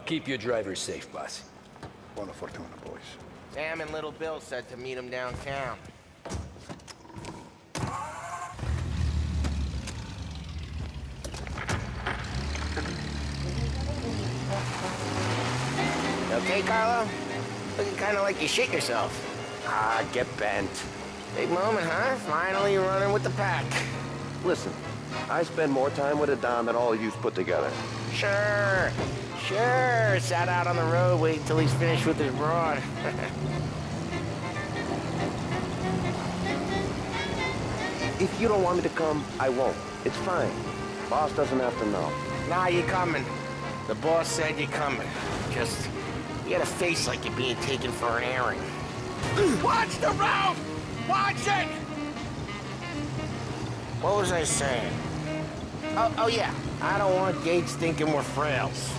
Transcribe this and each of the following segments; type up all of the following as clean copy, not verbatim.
keep your drivers safe, boss. Buona fortuna, boys. Sam and Little Bill said to meet him downtown. Okay, Carlo? Looking kind of like you shit yourself. Ah, get bent. Big moment, huh? Finally you're running with the pack. Listen, I spend more time with a Don than all of you put together. Sure. Sat out on the road, wait till he's finished with his broad. If you don't want me to come, I won't. It's fine. Boss doesn't have to know. Nah, you coming. The boss said you're coming. Just, you got a face like you're being taken for an airing. Watch the road! Watch it! What was I saying? Oh yeah. I don't want Gates thinking we're frails.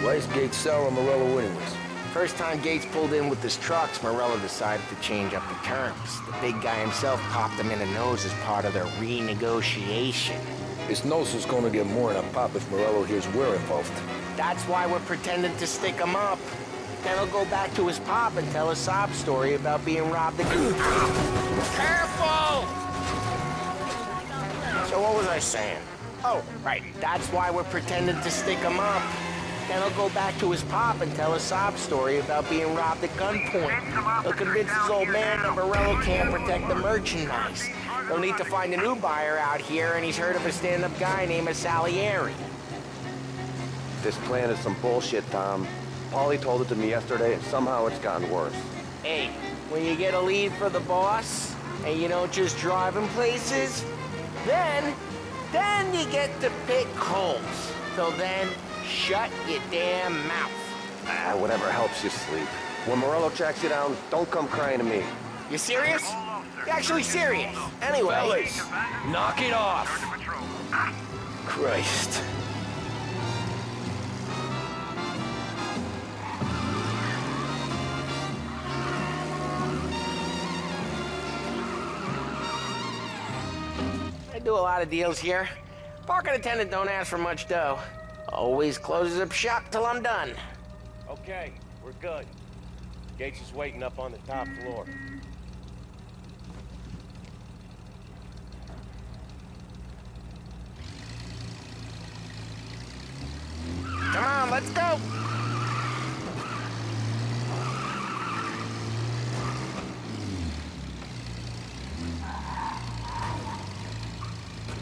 Why is Gates sour on Morello anyways? First time Gates pulled in with his trucks, Morello decided to change up the terms. The big guy himself popped him in the nose as part of their renegotiation. His nose is gonna get more in a pop if Morello hears we're involved. That's why we're pretending to stick him up. Then he'll go back to his pop and tell a sob story about being robbed again. Careful! So what was I saying? Oh, right. That's why we're pretending to stick him up. Then he'll go back to his pop and tell a sob story about being robbed at gunpoint. He'll convince his old man that Morello can't protect the merchandise. He'll need to find a new buyer out here, and he's heard of a stand-up guy named Salieri. This plan is some bullshit, Tom. Paulie told it to me yesterday, and somehow it's gotten worse. Hey, when you get a lead for the boss, and you don't just drive him places, then you get to pick holes. So then, shut your damn mouth. Whatever helps you sleep. When Morello tracks you down, don't come crying to me. You serious? You're actually serious. Anyway. Fellas, knock it off. Christ. I do a lot of deals here. Parking attendant don't ask for much dough. Always closes up shop till I'm done. Okay, we're good. Gates is waiting up on the top floor. Come on, let's go!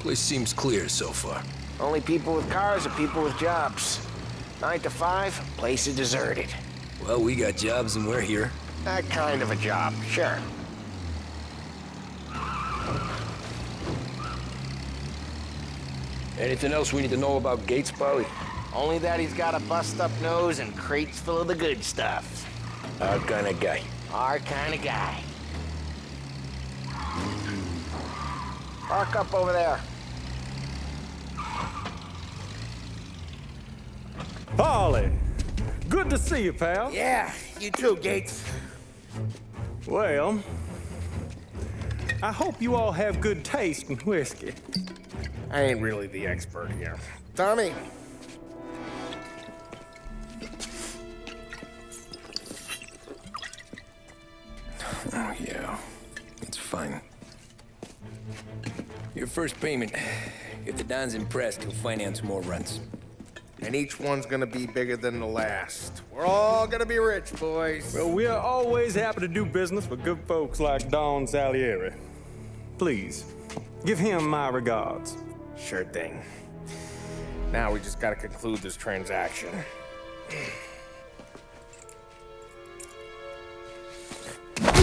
Place seems clear so far. Only people with cars are people with jobs. 9 to 5, place is deserted. Well, we got jobs and we're here. That kind of a job, sure. Anything else we need to know about Gates, Paulie? Only that he's got a bust-up nose and crates full of the good stuff. Our kind of guy. Our kind of guy. Park up over there. Paulie, good to see you, pal. Yeah, you too, Gates. Well, I hope you all have good taste in whiskey. I ain't really the expert here. Tommy. Oh, yeah. It's fine. Your first payment. If the Don's impressed, he'll finance more runs. And each one's gonna be bigger than the last. We're all gonna be rich, boys. Well, we are always happy to do business with good folks like Don Salieri. Please, give him my regards. Sure thing. Now we just gotta conclude this transaction. Damn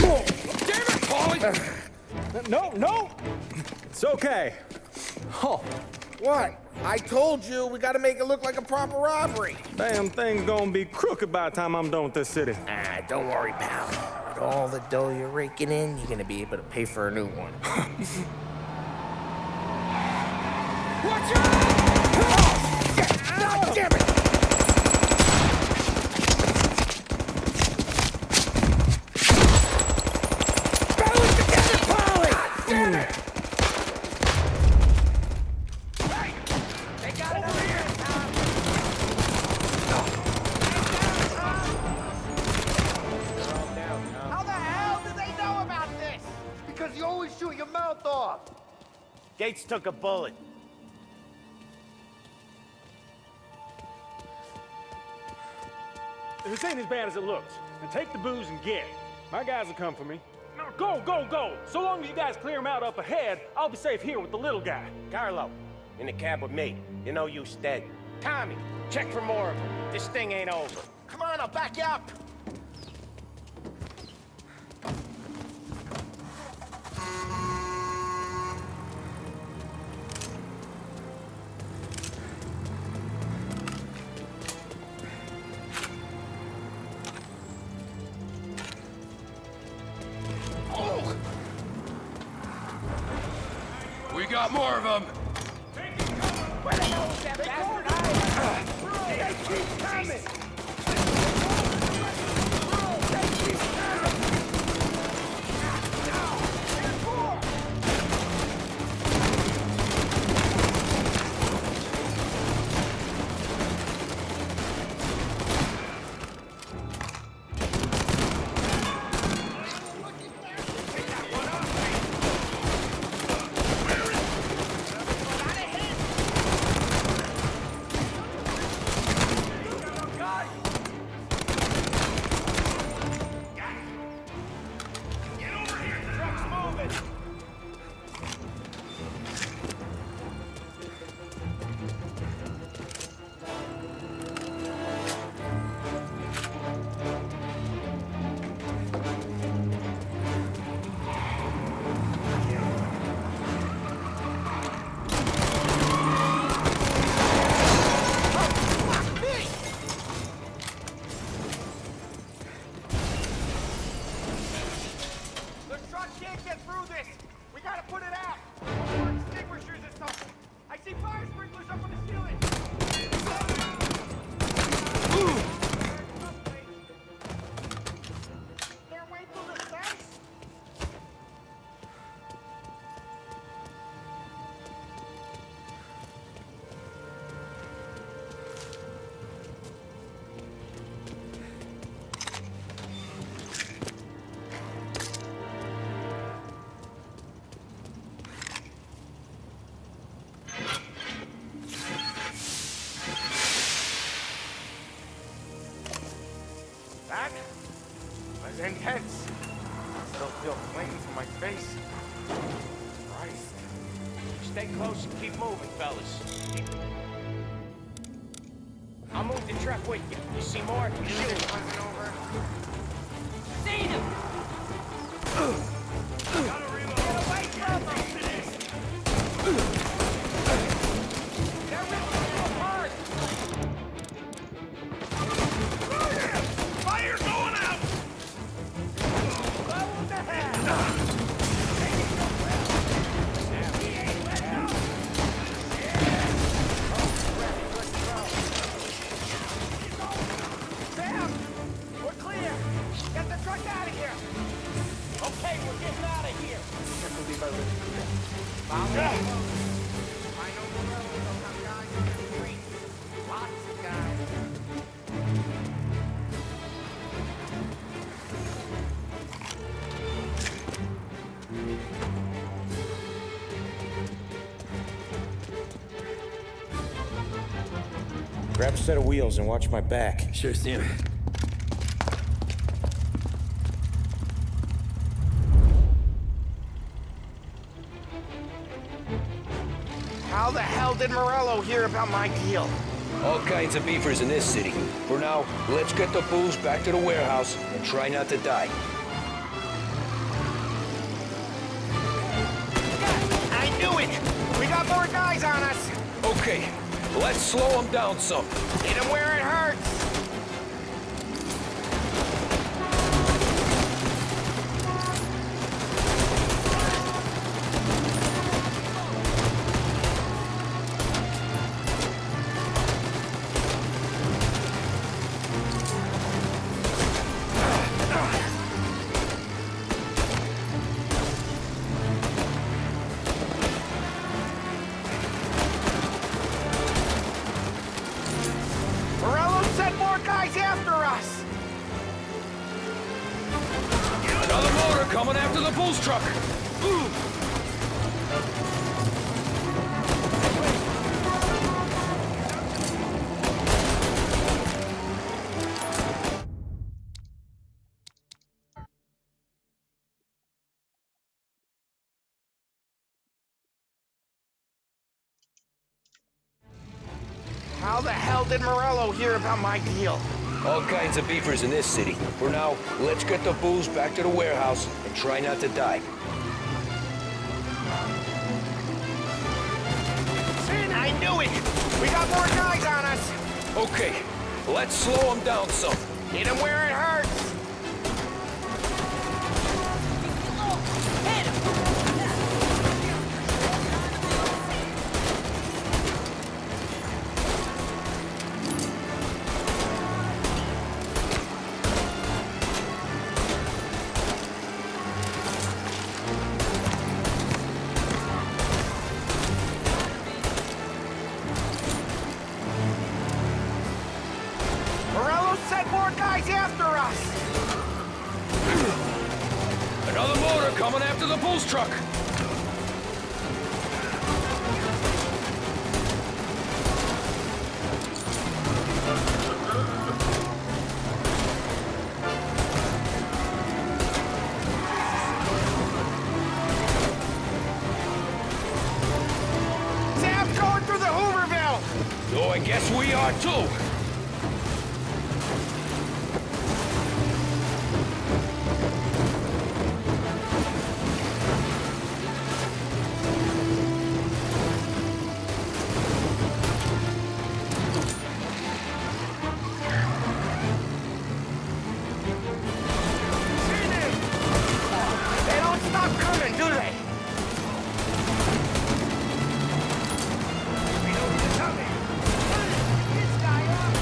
it, Paulie! No! It's okay. Oh. What? I told you, we gotta make it look like a proper robbery. Damn thing's gonna be crooked by the time I'm done with this city. Ah, don't worry, pal. With all the dough you're raking in, you're gonna be able to pay for a new one. Watch out! Oh, shit! God damn it! Battle it together, Paulie! Damn it! Hey, they got it over here, Tom. Gates took a bullet. This ain't as bad as it looks. Now take the booze and get. My guys will come for me. Now go, go, go! So long as you guys clear him out up ahead, I'll be safe here with the little guy. Carlo, in the cab with me. You know you dead. Tommy, check for more of them. This thing ain't over. Come on, I'll back you up. We got more of them. Where the hell is that bastard? They keep coming! That was intense. I still feel flames on my face. Christ. Stay close and keep moving, fellas. I'll move the truck with you. You see more? You shoot. Over. Seen him! Gotta reload. Get away from him! They're ripping you apart! Fire going out! What the hell? He ain't let up! Sam! We're clear! Get the truck out of here! Okay, we're getting out of here! Can't believe I lived through that. I know Morello will have guys in the streets. Lots of guys. Grab a set of wheels and watch my back. Sure, Sam. How the hell did Morello hear about my deal? All kinds of beefers in this city. For now, let's get the booze back to the warehouse and try not to die. I knew it! We got more guys on us! Okay, let's slow them down some. Hit them where it hurts! Morello sent more guys after us! Another motor coming after the booze truck. How the hell did Morello hear about my deal? All kinds of beefers in this city. For now, let's get the booze back to the warehouse and try not to die. Sin, I knew it! We got more guys on us! Okay, let's slow them down some. Hit him where it hurts! Morello sent more guys after us! Another motor coming after the booze truck. Sam's going through the Hooverville! So I guess we are too. They don't stop coming, do they? We know who's coming. This guy up.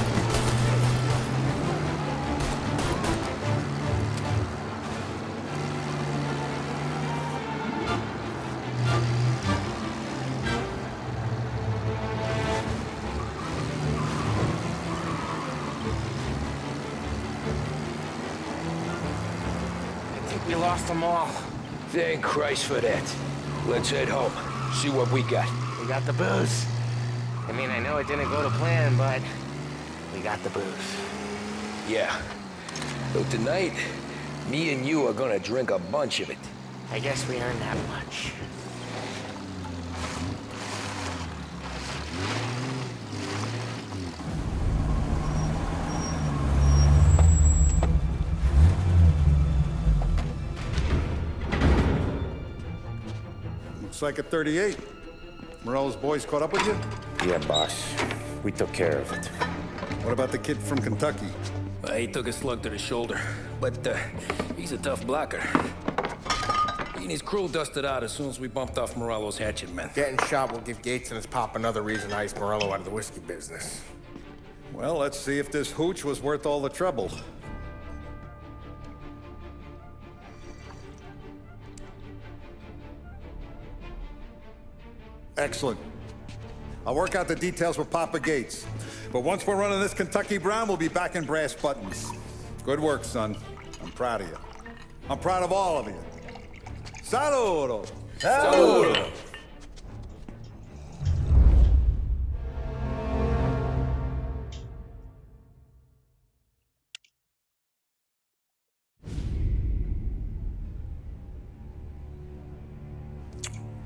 I think we lost them all. Thank Christ for that. Let's head home. See what we got. We got the booze. I mean, I know it didn't go to plan, but we got the booze. Yeah. So tonight, me and you are gonna drink a bunch of it. I guess we earned that much. Looks like a 38. Morello's boys caught up with you? Yeah, boss. We took care of it. What about the kid from Kentucky? He took a slug to the shoulder, but he's a tough blocker. He and his crew dusted out as soon as we bumped off Morello's hatchet men. Getting shot will give Gates and his pop another reason to ice Morello out of the whiskey business. Well, let's see if this hooch was worth all the trouble. Excellent. I'll work out the details with Papa Gates. But once we're running this Kentucky Brown, we'll be back in brass buttons. Good work, son. I'm proud of you. I'm proud of all of you. Saludo! Saludo!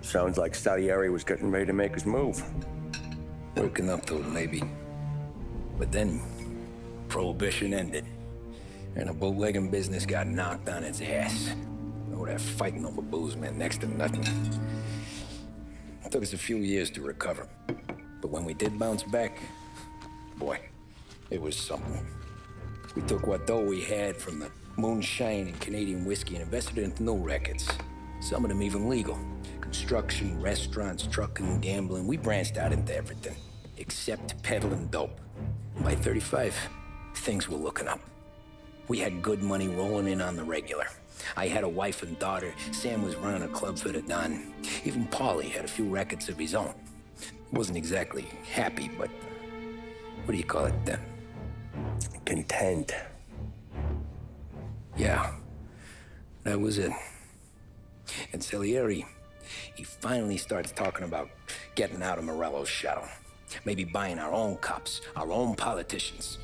Sounds like Salieri was getting ready to make his move. Working up to it, maybe. But then, Prohibition ended. And the bootlegging business got knocked on its ass. Oh, that fighting over booze meant next to nothing. It took us a few years to recover. But when we did bounce back, boy, it was something. We took what dough we had from the moonshine and Canadian whiskey and invested it into new records. Some of them even legal. Construction, restaurants, trucking, gambling. We branched out into everything, except peddling dope. By 35, things were looking up. We had good money rolling in on the regular. I had a wife and daughter. Sam was running a club for the Don. Even Paulie had a few records of his own. Wasn't exactly happy, but what do you call it then? Content. Yeah, that was it. And Salieri, he finally starts talking about getting out of Morello's shadow. Maybe buying our own cops, our own politicians.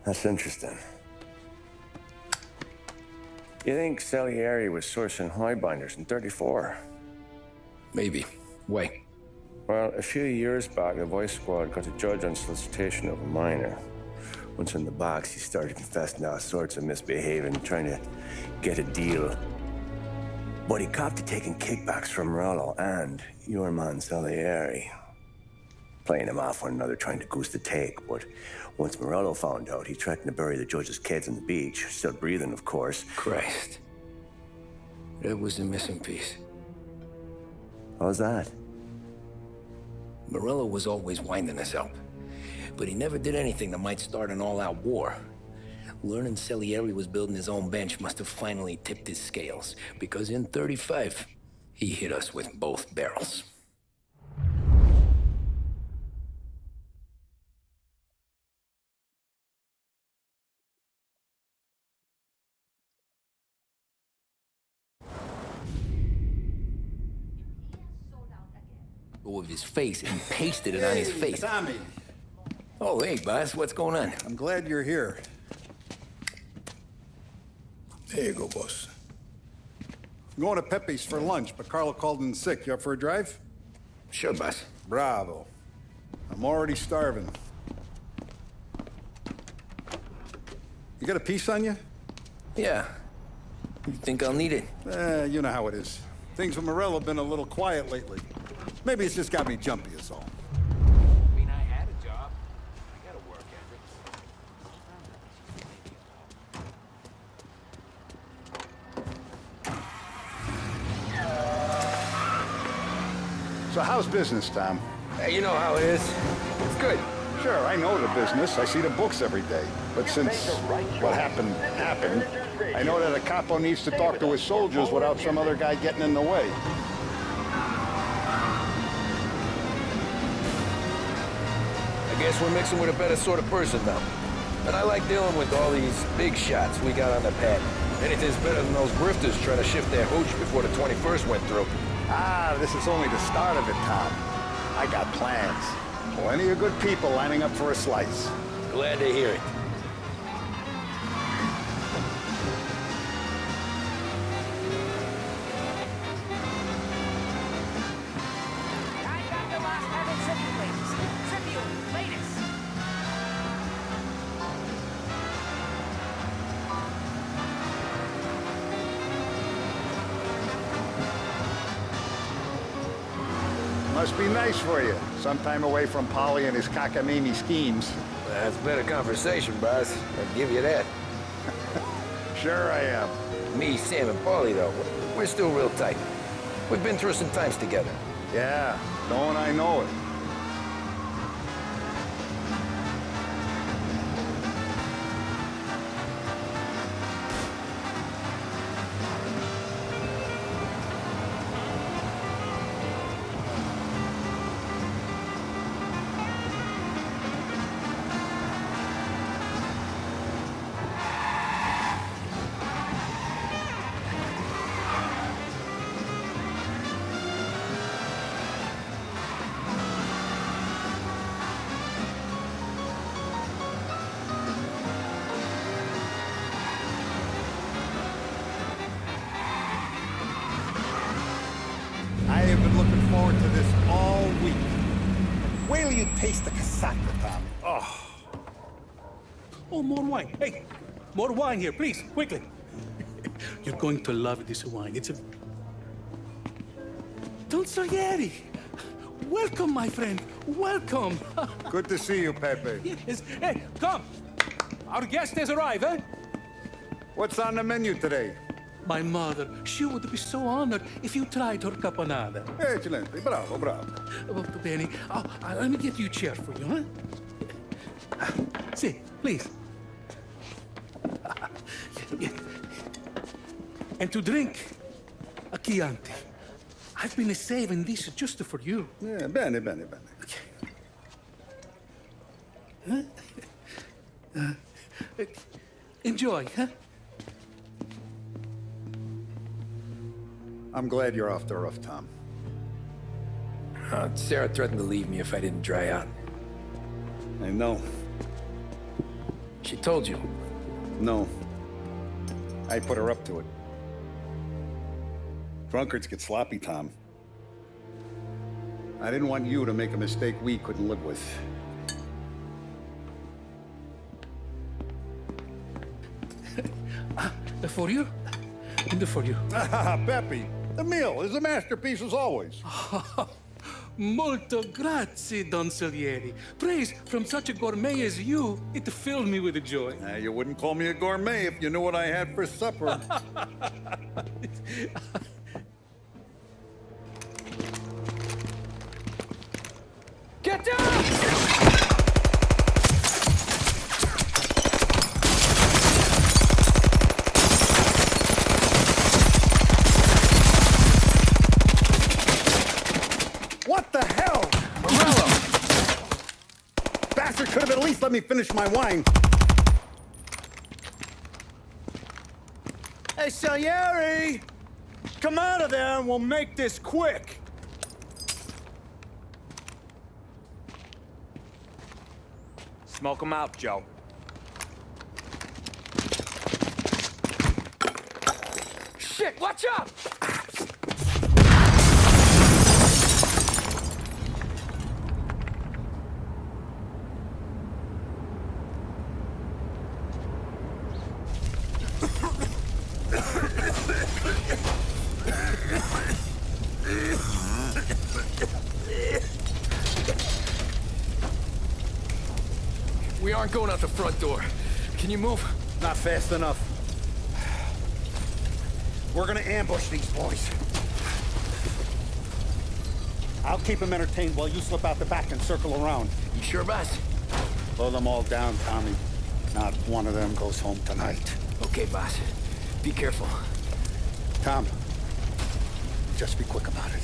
That's interesting. You think Salieri was sourcing highbinders in 34? Maybe. Why? Well, a few years back, the Vice Squad got a judge on solicitation of a minor. Once in the box, he started confessing all sorts of misbehaving, trying to get a deal. But he copped to taking kickbacks from Morello and your man Salieri. Playing him off one another, trying to goose the take. But once Morello found out, he threatened to bury the judge's kids on the beach. Still breathing, of course. Christ. That was the missing piece. How's that? Morello was always winding us up, but he never did anything that might start an all-out war. Learning Salieri was building his own bench must have finally tipped his scales, because in 35, he hit us with both barrels. With his face and pasted it on his face. Tommy. Oh, hey, boss, what's going on? I'm glad you're here. There you go, boss. I'm going to Pepe's for lunch, but Carlo called in sick. You up for a drive? Sure, boss. Bravo. I'm already starving. You got a piece on you? Yeah. You think I'll need it? You know how it is. Things with Morello have been a little quiet lately. Maybe it's just got me jumpy, is all. I mean, I had a job. I got a work ethic. So how's business, Tom? Hey, you know how it is. It's good. Sure, I know the business. I see the books every day. But since what happened, I know that a capo needs to talk to his soldiers without some other guy getting in the way. I guess we're mixing with a better sort of person now. And I like dealing with all these big shots we got on the pad. Anything's better than those grifters trying to shift their hooch before the 21st went through. Ah, this is only the start of it, Tom. I got plans. Plenty of good people lining up for a slice. Glad to hear it. I got the last Heaven City, please. Tribune, latest. Must be nice for you. Some time away from Polly and his cockamamie schemes. That's better conversation, boss. I'll give you that. Sure I am. Me, Sam, and Paulie, though, we're still real tight. We've been through some times together. Yeah, don't I know it. I have been looking forward to this all week. Wait till you taste the casaca, Tommy. Oh. Oh, more wine. Hey, more wine here, please, quickly. You're going to love this wine. It's a... Don Salieri. Welcome, my friend. Welcome. Good to see you, Pepe. Yes. Hey, come. Our guest has arrived, eh? What's on the menu today? My mother, she would be so honored if you tried her caponata. Excelente, bravo, bravo. Molto bene. Oh, let me get you a chair for you, huh? See, please. And to drink, a Chianti. I've been saving this just for you. Yeah, bene, bene, bene. Enjoy, huh? I'm glad you're off the roof, Tom. Sarah threatened to leave me if I didn't dry out. I know. She told you. No. I put her up to it. Drunkards get sloppy, Tom. I didn't want you to make a mistake we couldn't live with. For you? And for you. Peppy, the meal is a masterpiece as always. Molto grazie, Don Salieri. Praise from such a gourmet as you, it filled me with joy. You wouldn't call me a gourmet if you knew what I had for supper. Get down! What the hell? Morello! Bastard could have at least let me finish my wine. Hey, Salieri! Come out of there and we'll make this quick. Smoke 'em out, Joe. Shit, watch out! We aren't going out the front door. Can you move? Not fast enough. We're gonna ambush these boys. I'll keep them entertained while you slip out the back and circle around. You sure, boss? Blow them all down, Tommy. Not one of them goes home tonight. Okay, boss. Be careful. Tom, just be quick about it.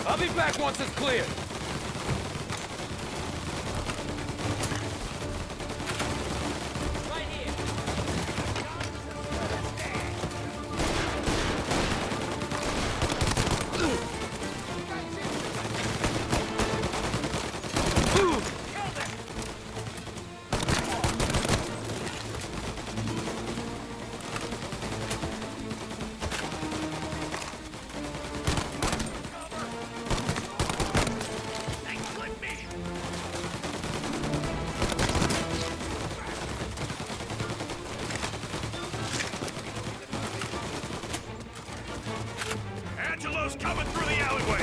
I'll be back once it's clear. Coming through the alleyway!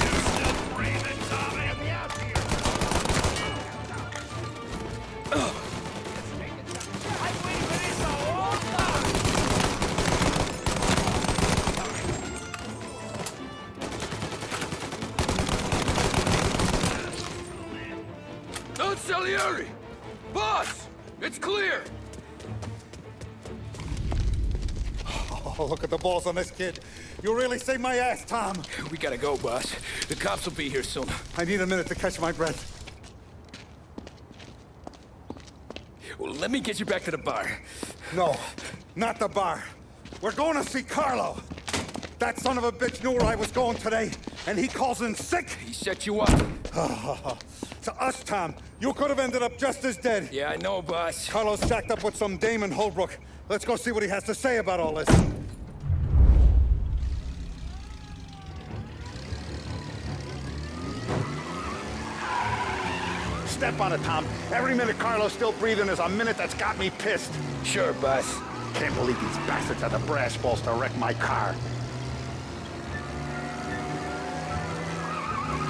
You still breathing, Tom? Help me out here! I've waited for this a long Don Salieri! Boss! It's clear! Oh, look at the balls on this kid. You really saved my ass, Tom. We gotta go, boss. The cops will be here soon. I need a minute to catch my breath. Well, let me get you back to the bar. No, not the bar. We're going to see Carlo. That son of a bitch knew where I was going today, and he calls in sick. He set you up. To us, Tom, you could have ended up just as dead. Yeah, I know, boss. Carlo's jacked up with some dame in Holbrook. Let's go see what he has to say about all this. Step on it, Tom. Every minute Carlo's still breathing is a minute that's got me pissed. Sure, boss. Can't believe these bastards had the brass balls to wreck my car.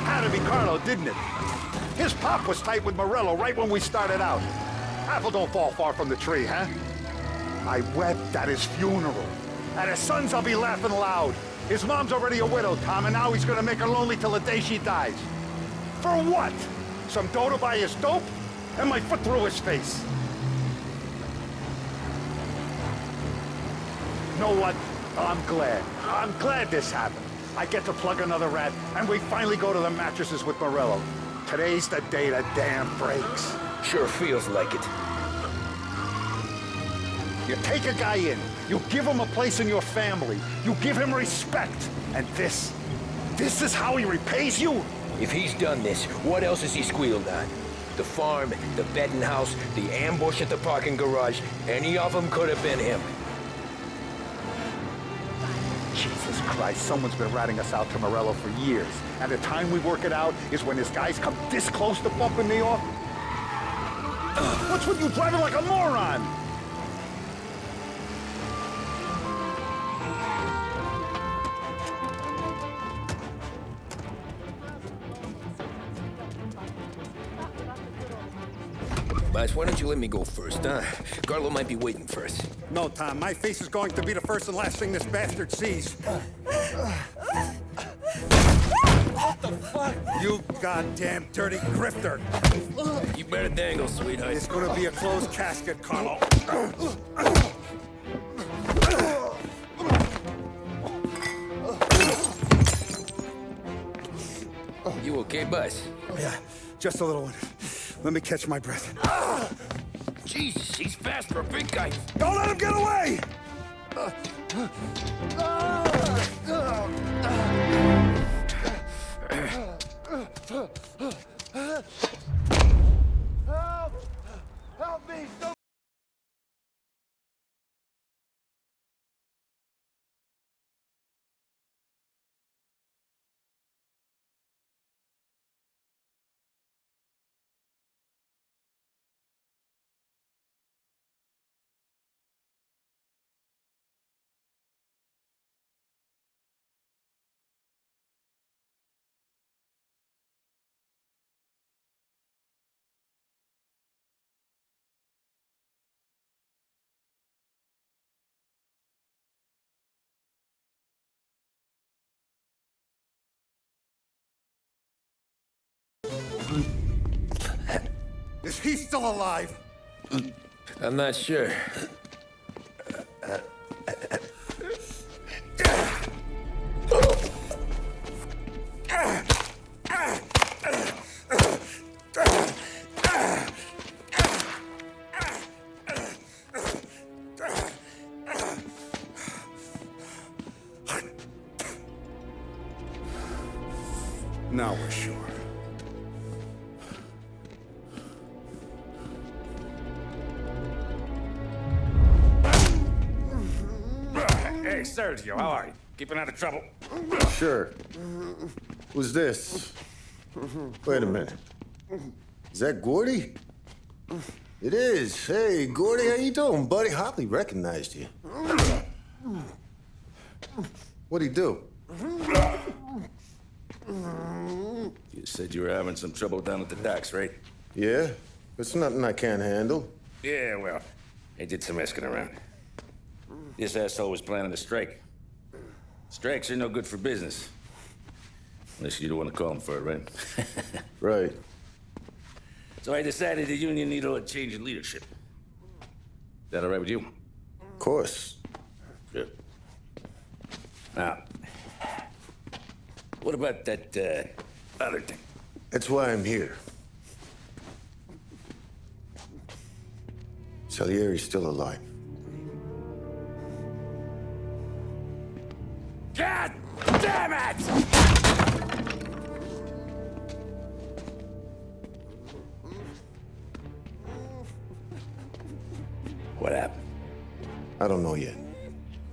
Had to be Carlo, didn't it? His pop was tight with Morello right when we started out. Apple don't fall far from the tree, huh? I wept at his funeral. At his son's, I'll be laughing loud. His mom's already a widow, Tom, and now he's gonna make her lonely till the day she dies. For what? Some dough to buy his dope? And my foot through his face. know what? I'm glad. I'm glad this happened. I get to plug another rat, and we finally go to the mattresses with Morello. Today's the day the dam breaks. Sure feels like it. You take a guy in, you give him a place in your family, you give him respect, and this is how he repays you? If he's done this, what else has he squealed on? The farm, the bedding house, the ambush at the parking garage, any of them could have been him. Jesus Christ, someone's been ratting us out to Morello for years. And the time we work it out is when his guys come this close to bumping me off. What's with you driving like a moron? Boss, why don't you let me go first, huh? Carlo might be waiting for us. No, Tom, my face is going to be the first and last thing this bastard sees. What the fuck? You goddamn dirty grifter. You better dangle, sweetheart. It's gonna be a closed casket, Carlo. You okay, boss? Yeah, just a little one. Let me catch my breath. Jesus, he's fast for a big guy. Don't let him get away! Help me! Is he still alive? I'm not sure. Now we're sure. Hey, Sergio, how are you? Keeping out of trouble? Sure. Who's this? Wait a minute. Is that Gordy? It is. Hey, Gordy, how you doing, buddy? Hardly recognized you. What'd he do? You said you were having some trouble down at the docks, right? Yeah? It's nothing I can't handle. Yeah, well, I did some asking around. This asshole was planning a strike. Strikes are no good for business. Unless you don't want to call him for it, right? Right. So I decided the union needed a change in leadership. Is that all right with you? Of course. Good. Now, what about that, other thing? That's why I'm here. Salieri's still alive. God damn it! What happened? I don't know yet.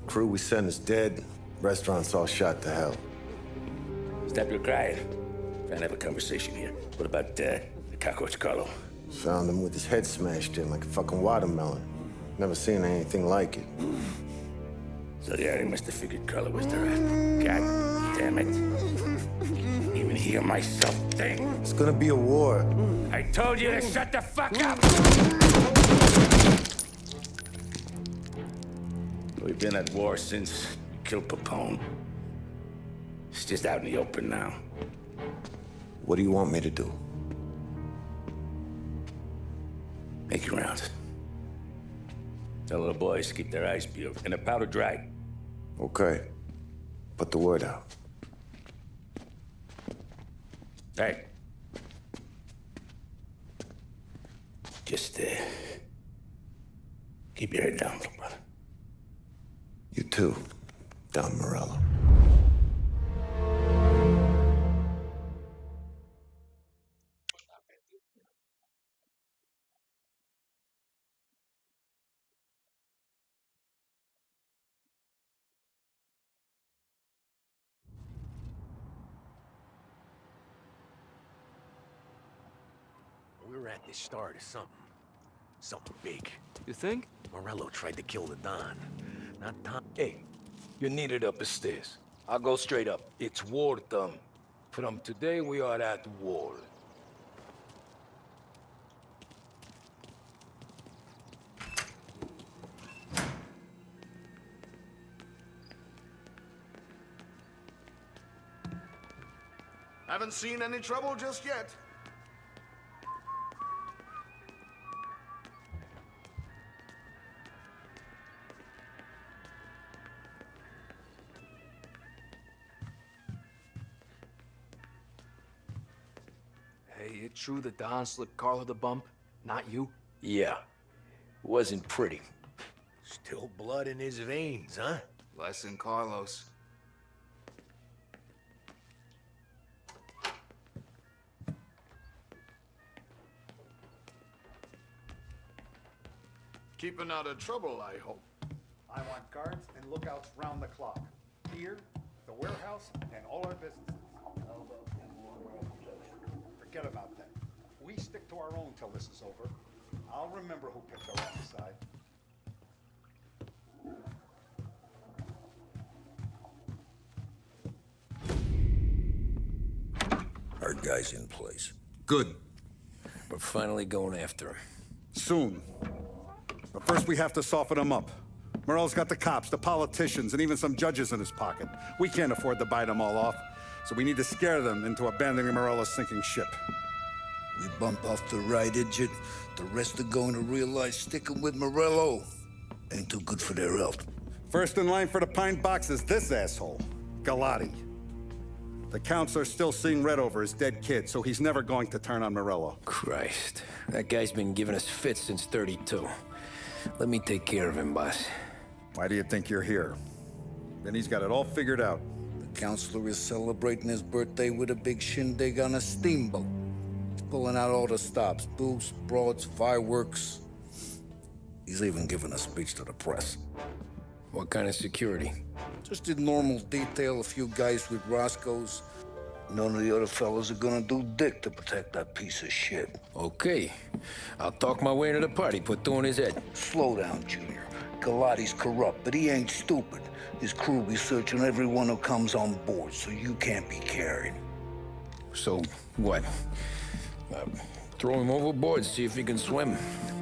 Crew we sent is dead. Restaurant's all shot to hell. Stop your crying. Trying to have a conversation here. What about, the cockroach Carlo? Found him with his head smashed in like a fucking watermelon. Never seen anything like it. So the area must have figured Carlo was the rat. God damn it. Even hear myself think. It's gonna be a war. I told you to shut the fuck up! We've been at war since we killed Papone. It's just out in the open now. What do you want me to do? Make your rounds. Tell the boys to keep their eyes peeled and their powder dry. Okay. Put the word out. Hey. Just, keep your head down, little brother. You too, Don Morello. We're at the start of something. Something big. You think? Morello tried to kill the Don. Not Tom. Hey, you're needed up the stairs. I'll go straight up. It's war, Thumb. From today, we are at war. Haven't seen any trouble just yet. Hey, it true that Don slipped Carlo the bump? Not you? Yeah. Wasn't pretty. Still blood in his veins, huh? Less than Carlos. Keeping out of trouble, I hope. I want guards and lookouts round the clock. Here, the warehouse, and all our businesses. Forget about that. We stick to our own till this is over. I'll remember who picked our own side. Our guy's in place. Good. We're finally going after him. Soon. But first we have to soften him up. Morello's got the cops, the politicians, and even some judges in his pocket. We can't afford to bite them all off, so we need to scare them into abandoning Morello's sinking ship. We bump off the right idiot, the rest are going to realize sticking with Morello ain't too good for their health. First in line for the pine box is this asshole, Galati. The counselor's still seeing red over his dead kid, so he's never going to turn on Morello. Christ. That guy's been giving us fits since 32. Let me take care of him, boss. Why do you think you're here? Then he's got it all figured out. The counselor is celebrating his birthday with a big shindig on a steamboat. He's pulling out all the stops, booze, broads, fireworks. He's even giving a speech to the press. What kind of security? Just in normal detail, a few guys with Roscoe's. None of the other fellas are gonna do dick to protect that piece of shit. Okay. I'll talk my way into the party, put two in his head. Slow down, Junior. Galati's corrupt, but he ain't stupid. His crew be searching everyone who comes on board, so you can't be carried. So, what? Throw him overboard, see if he can swim.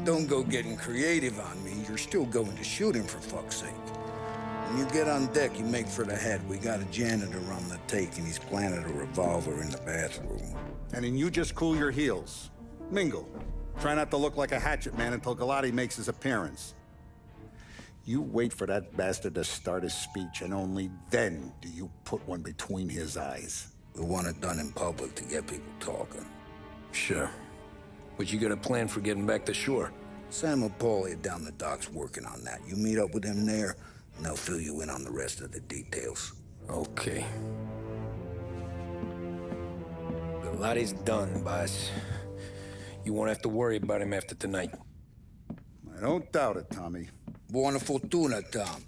Don't go getting creative on me. You're still going to shoot him, for fuck's sake. When you get on deck, you make for the head. We got a janitor on the take, and he's planted a revolver in the bathroom. And then you just cool your heels. Mingle. Try not to look like a hatchet man until Galati makes his appearance. You wait for that bastard to start his speech, and only then do you put one between his eyes. We want it done in public to get people talking. Sure. But you got a plan for getting back to shore? Sam Apolli down the docks working on that. You meet up with him there, and they'll fill you in on the rest of the details. Okay. Galati's done, boss. You won't have to worry about him after tonight. I don't doubt it, Tommy. Buona fortuna, Tom.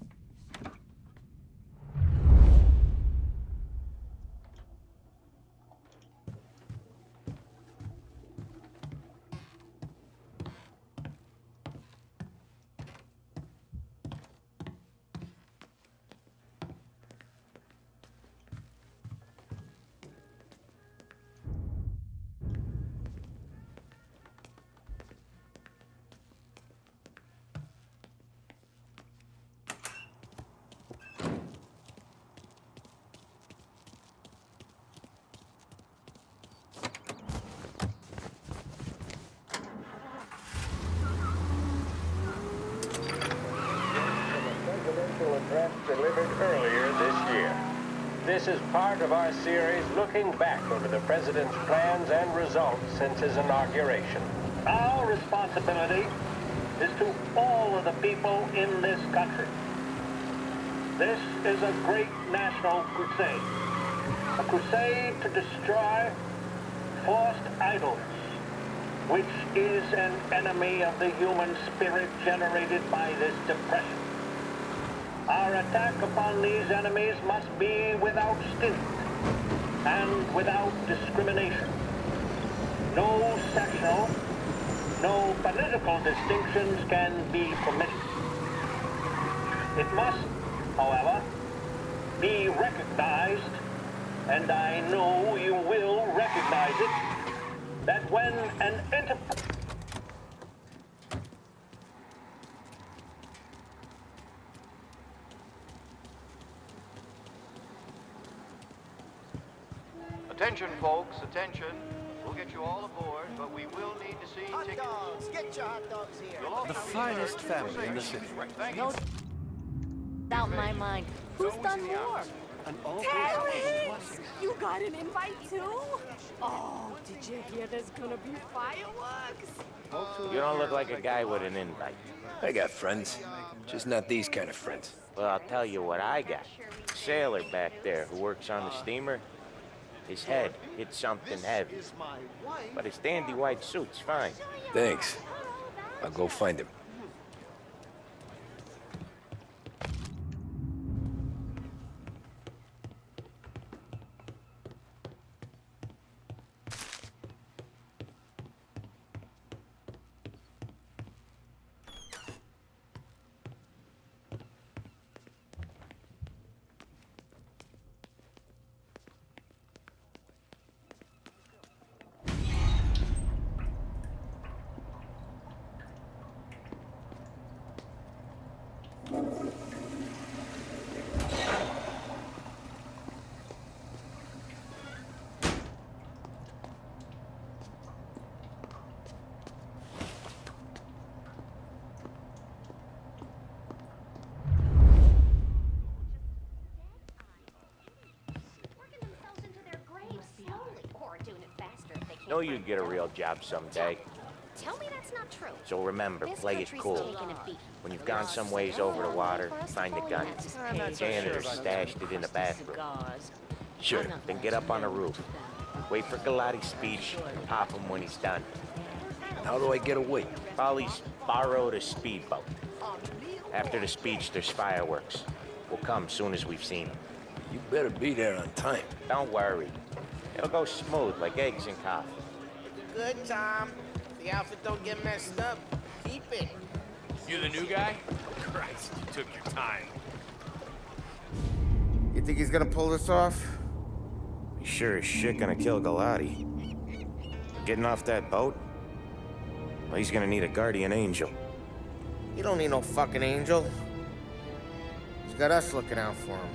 This is part of our series looking back over the president's plans and results since his inauguration. Our responsibility is to all of the people in this country. This is a great national crusade. A crusade to destroy forced idleness, which is an enemy of the human spirit generated by this depression. Our attack upon these enemies must be without stint and without discrimination. No sectional, no political distinctions can be permitted. It must, however, be recognized, and I know you will recognize it, that when an enterprise... Attention, folks, attention. We'll get you all aboard, but we will need to see tickets. Hot dogs! Get your hot dogs here! The finest family in the city. No doubt in my mind. Who's done more? Terrence! You got an invite too? Oh, did you hear there's gonna be fireworks? You don't look like a guy with an invite. I got friends, just not these kind of friends. Well, I'll tell you what I got. Sailor back there who works on the steamer. His head hit something heavy, but his dandy white suit's fine. Thanks. I'll go find him. Know you'd get a real job someday. Tell me that's not true. So remember, play it cool. When you've gone some ways over the water, find the gun. Janitor stashed it in the bathroom. Sure. Then get up on the roof. Wait for Galati's speech and pop him when he's done. How do I get away? Polly's borrowed a speedboat. After the speech, there's fireworks. We'll come soon as we've seen them. You better be there on time. Don't worry. It'll go smooth like eggs and coffee. Good, Tom. The outfit don't get messed up. Keep it. You the new guy? Christ, you took your time. You think he's gonna pull this off? He's sure as shit gonna kill Galati. Getting off that boat? Well, he's gonna need a guardian angel. He don't need no fucking angel. He's got us looking out for him.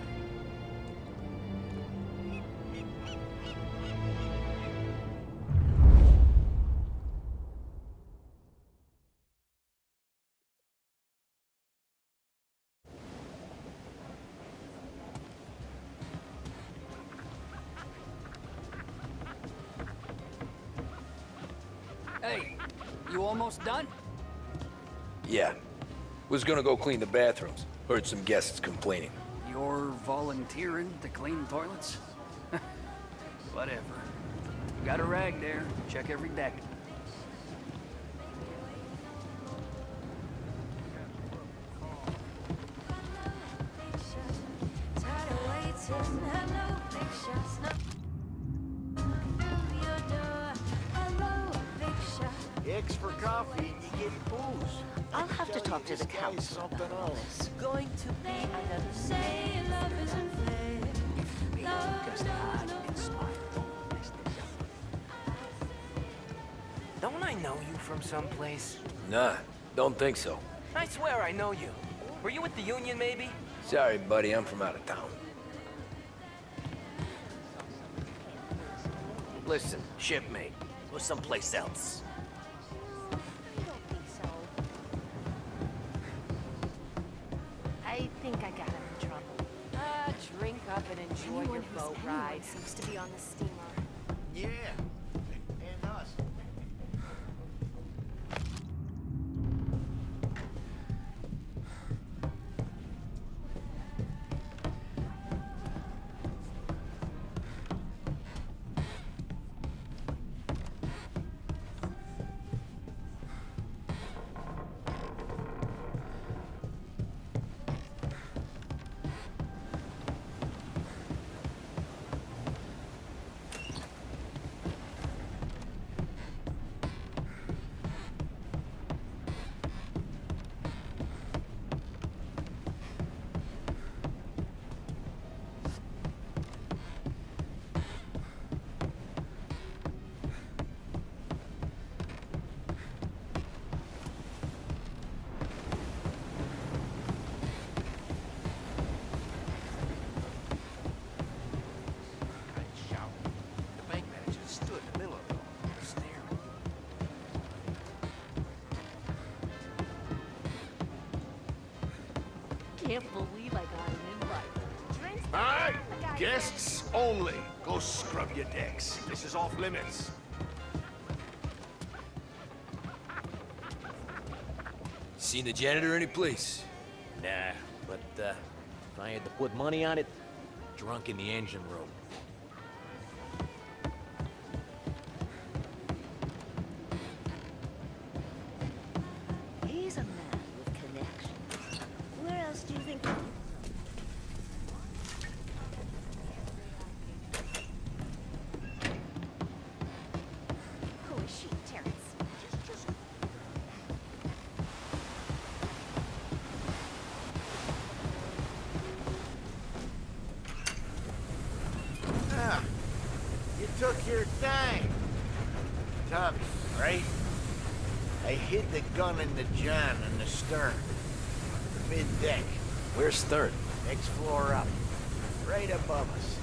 Hey, you almost done? Yeah. Was gonna go clean the bathrooms. Heard some guests complaining. You're volunteering to clean toilets? Whatever. You got a rag there. Check every deck. X for coffee, you get booze. I'll have to talk to the council about all this. Going to be another say love isn't fair. Don't I know you from someplace? Nah, don't think so. I swear I know you. Were you with the Union, maybe? Sorry, buddy, I'm from out of town. Listen, shipmate, or someplace else. I think I got him in trouble. Drink up and enjoy. enjoy your boat ride. Seems to be on the steamer. Yeah, and us. Can't believe I got an invite. Drinks All right, the guy guests only. Go scrub your decks. This is off limits. Seen the janitor any place? Nah, but if I had to put money on it, drunk in the engine room. He's a man with connections. Where else do you think? Holy shit, Terrence. Just... Ah, you took your time. Tommy, right? I hid the gun in the john in the stern. The mid-deck. Where's third? Next floor up. Right above us.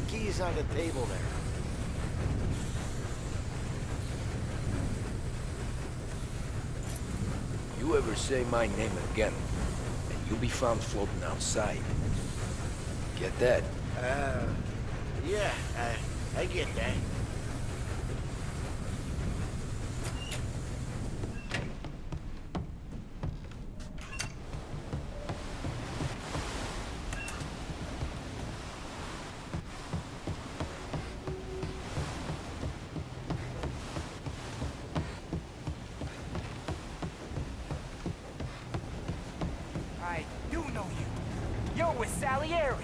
Key's on the table there. You ever say my name again, and you'll be found floating outside. Get that? Yeah, I get that. I do know you. You're with Salieri.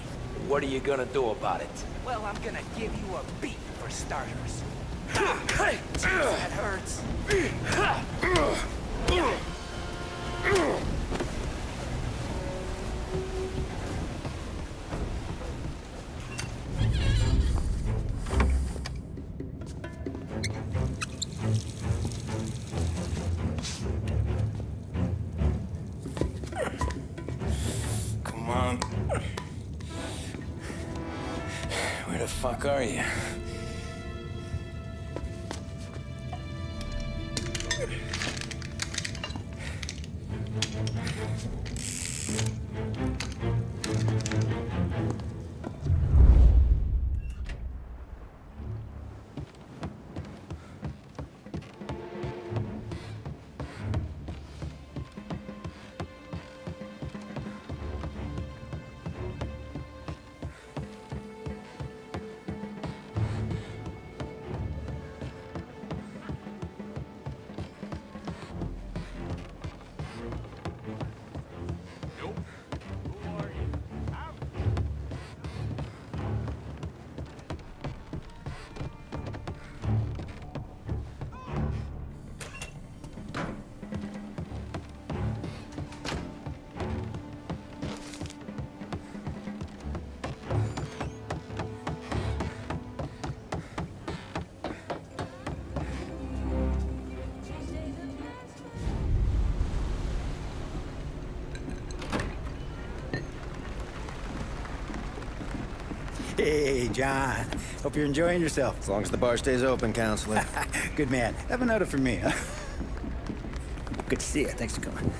What are you gonna do about it? Well, I'm gonna give you a beat for starters. Jeez, that hurts. Come on. Where the fuck are you? Hey, John. Hope you're enjoying yourself. As long as the bar stays open, counselor. Good man. Have another for me, huh? Good to see you. Thanks for coming.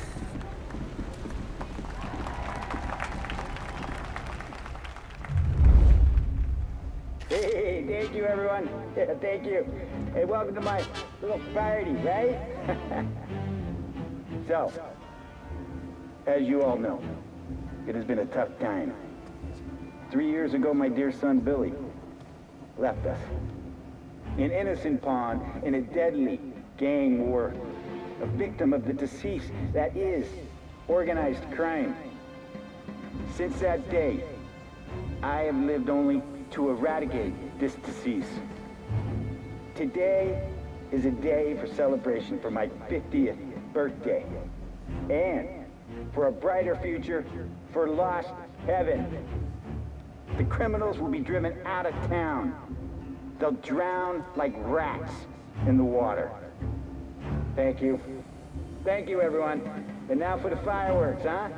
thank you, everyone. Yeah, thank you. Hey, welcome to my little party, right? So, as you all know, it has been a tough time. 3 years ago, my dear son Billy left us. An innocent pawn in a deadly gang war. A victim of the deceased that is organized crime. Since that day, I have lived only to eradicate this disease. Today is a day for celebration for my 50th birthday. And for a brighter future for lost heaven. The criminals will be driven out of town. They'll drown like rats in the water. Thank you. Thank you, everyone. And now for the fireworks, huh?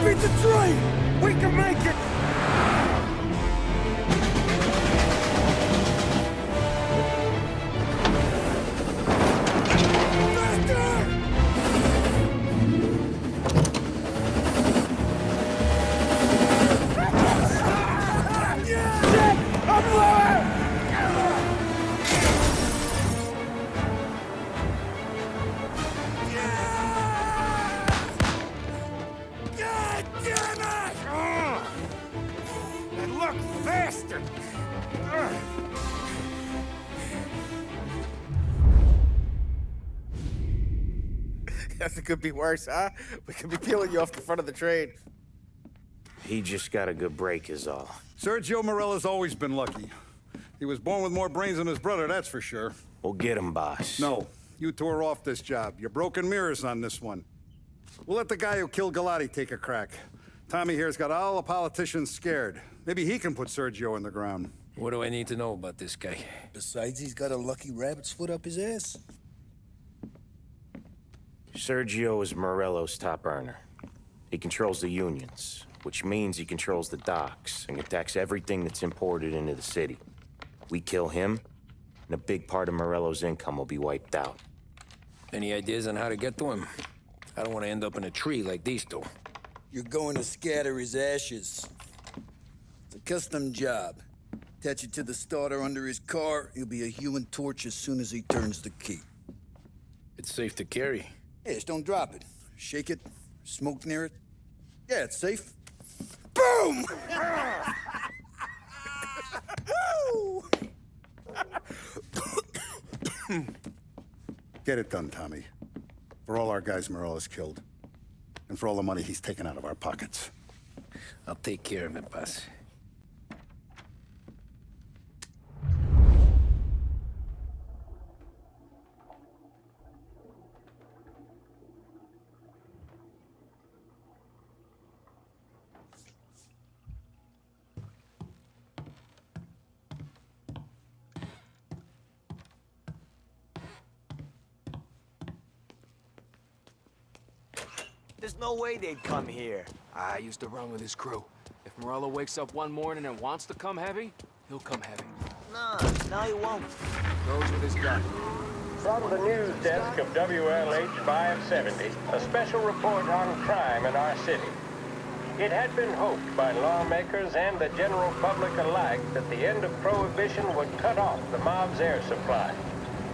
beat the train! We can make it! Guess it could be worse, huh? We could be peeling you off the front of the train. He just got a good break is all. Sergio Morella's always been lucky. He was born with more brains than his brother, that's for sure. We'll get him, boss. No, you two are off this job. You're broken mirrors on this one. We'll let the guy who killed Galati take a crack. Tommy here's got all the politicians scared. Maybe he can put Sergio in the ground. What do I need to know about this guy? Besides, he's got a lucky rabbit's foot up his ass. Sergio is Morello's top earner. He controls the unions, which means he controls the docks and attacks everything that's imported into the city. We kill him, and a big part of Morello's income will be wiped out. Any ideas on how to get to him? I don't want to end up in a tree like these two. You're going to scatter his ashes. It's a custom job. Attach it to the starter under his car. He'll be a human torch as soon as he turns the key. It's safe to carry. Yeah, just don't drop it. Shake it, smoke near it. Yeah, it's safe. Boom! Get it done, Tommy. For all our guys Morella's killed. And for all the money he's taken out of our pockets. I'll take care of it, boss. There's no way they'd come here. I used to run with his crew. If Morello wakes up one morning and wants to come heavy, he'll come heavy. No, he won't. Goes with his gut. From the news desk of WLH 570, a special report on crime in our city. It had been hoped by lawmakers and the general public alike that the end of Prohibition would cut off the mob's air supply.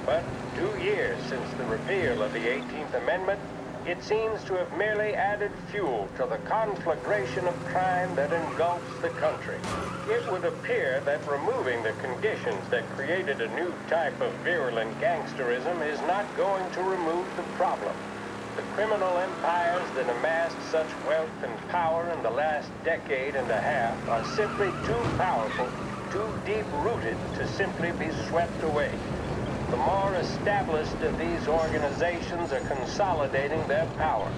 But 2 years since the repeal of the 18th Amendment, it seems to have merely added fuel to the conflagration of crime that engulfs the country. It would appear that removing the conditions that created a new type of virulent gangsterism is not going to remove the problem. The criminal empires that amassed such wealth and power in the last decade and a half are simply too powerful, too deep-rooted to simply be swept away. The more established of these organizations are consolidating their power.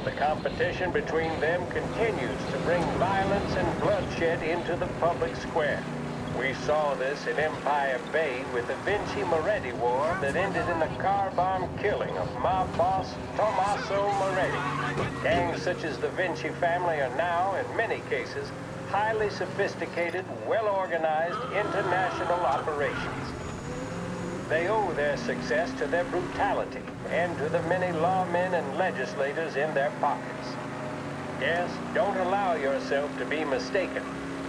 The competition between them continues to bring violence and bloodshed into the public square. We saw this in Empire Bay with the Vinci-Moretti War that ended in the car bomb killing of mob boss Tommaso Moretti. Gangs such as the Vinci family are now, in many cases, highly sophisticated, well-organized international operations. They owe their success to their brutality and to the many lawmen and legislators in their pockets. Yes, don't allow yourself to be mistaken.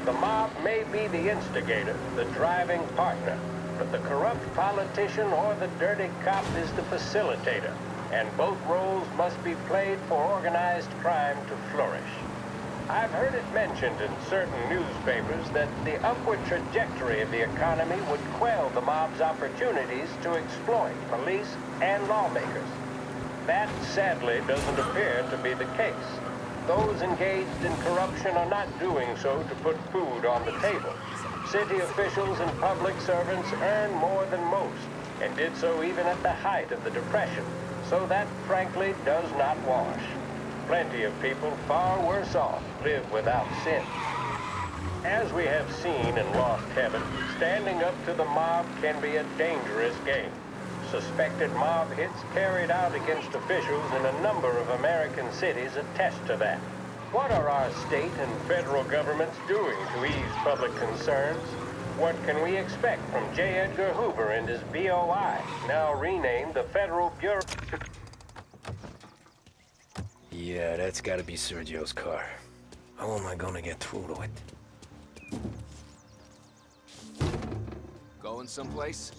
The mob may be the instigator, the driving partner, but the corrupt politician or the dirty cop is the facilitator, and both roles must be played for organized crime to flourish. I've heard it mentioned in certain newspapers that the upward trajectory of the economy would quell the mob's opportunities to exploit police and lawmakers. That, sadly, doesn't appear to be the case. Those engaged in corruption are not doing so to put food on the table. City officials and public servants earn more than most, and did so even at the height of the Depression, so that, frankly, does not wash. Plenty of people far worse off live without sin. As we have seen in Lost Heaven, standing up to the mob can be a dangerous game. Suspected mob hits carried out against officials in a number of American cities attest to that. What are our state and federal governments doing to ease public concerns? What can we expect from J. Edgar Hoover and his BOI, now renamed the Federal Bureau? Yeah, that's gotta be Sergio's car. How am I gonna get through to it? Going someplace?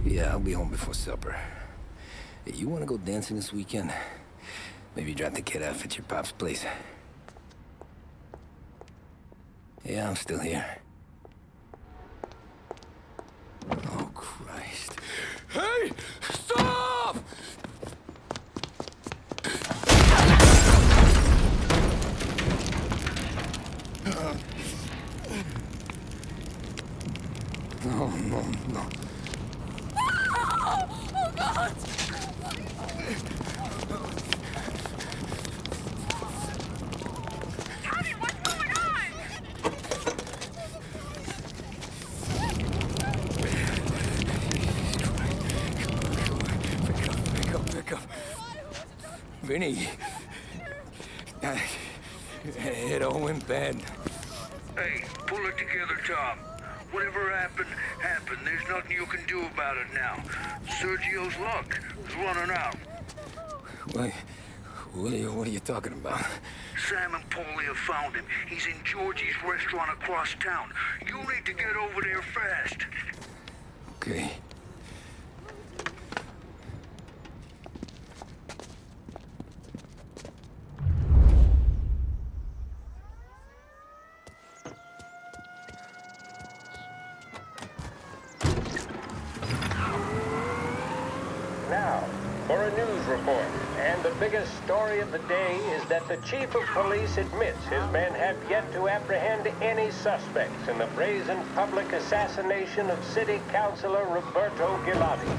Yeah, I'll be home before supper. Hey, you wanna go dancing this weekend? Maybe drop the kid off at your pop's place. Yeah, I'm still here. Oh, Christ. Hey! Stop! No, no, no. Oh, God! Tommy, what's going on? Pick up. Vinny. It all went bad. Hey, pull it together, Tom. Whatever happened, happened. There's nothing you can do about it now. Sergio's luck is running out. What are you talking about? Sam and Paulie have found him. He's in Georgie's restaurant across town. You need to get over there fast. Okay. Now, for a news report. And the biggest story of the day is that the chief of police admits his men have yet to apprehend any suspects in the brazen public assassination of City Councilor Roberto Gilotti.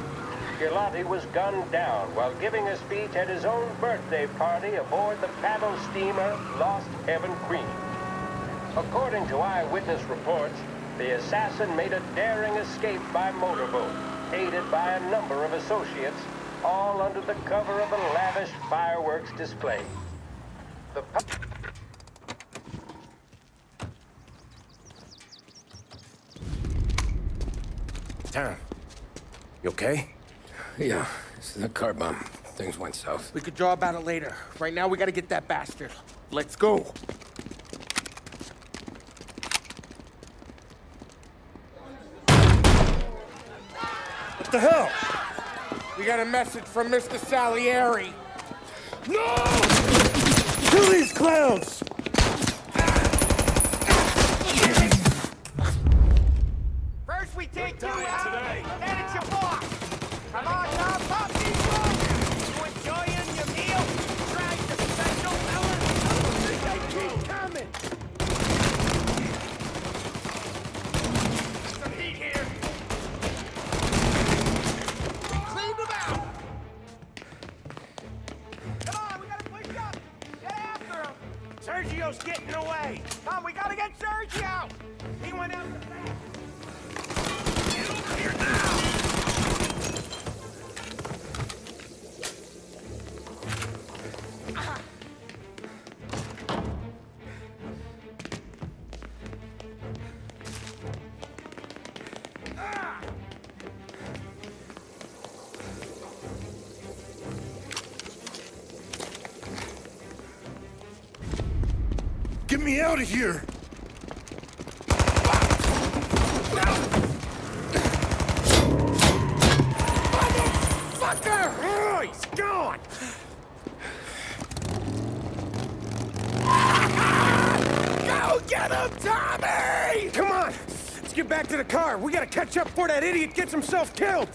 Gilotti was gunned down while giving a speech at his own birthday party aboard the paddle steamer Lost Heaven Queen. According to eyewitness reports, the assassin made a daring escape by motorboat, aided by a number of associates, all under the cover of a lavish fireworks display. Tom, you okay? Yeah, it's a car bomb. Things went south. We could draw about it later. Right now, we gotta get that bastard. Let's go. What the hell? We got a message from Mr. Salieri. No! Kill these clowns! First we take you out, then it's your boss. Come on now, pop these rolls. You enjoying your meal? Try the special, fellas. I keep coming. Some heat here. Clean them out. Come on, we gotta push up. Get after him. Sergio's getting away. Come, we gotta get Sergio. He went out the back. Get over here now. Get me out of here! he's gone! Go get him, Tommy! Come on, let's get back to the car. We gotta catch up before that idiot gets himself killed.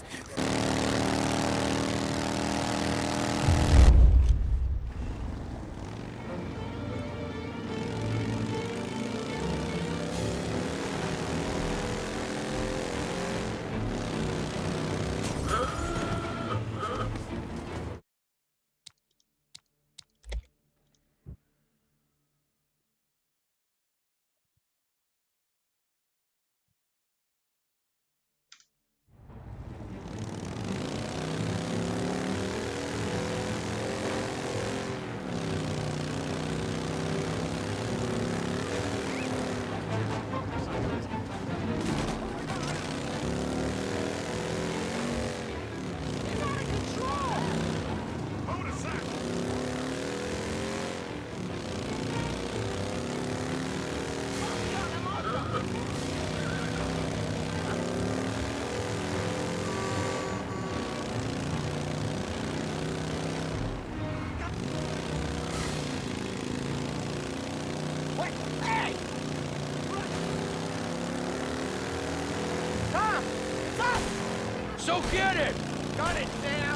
So get it! Got it, Sam!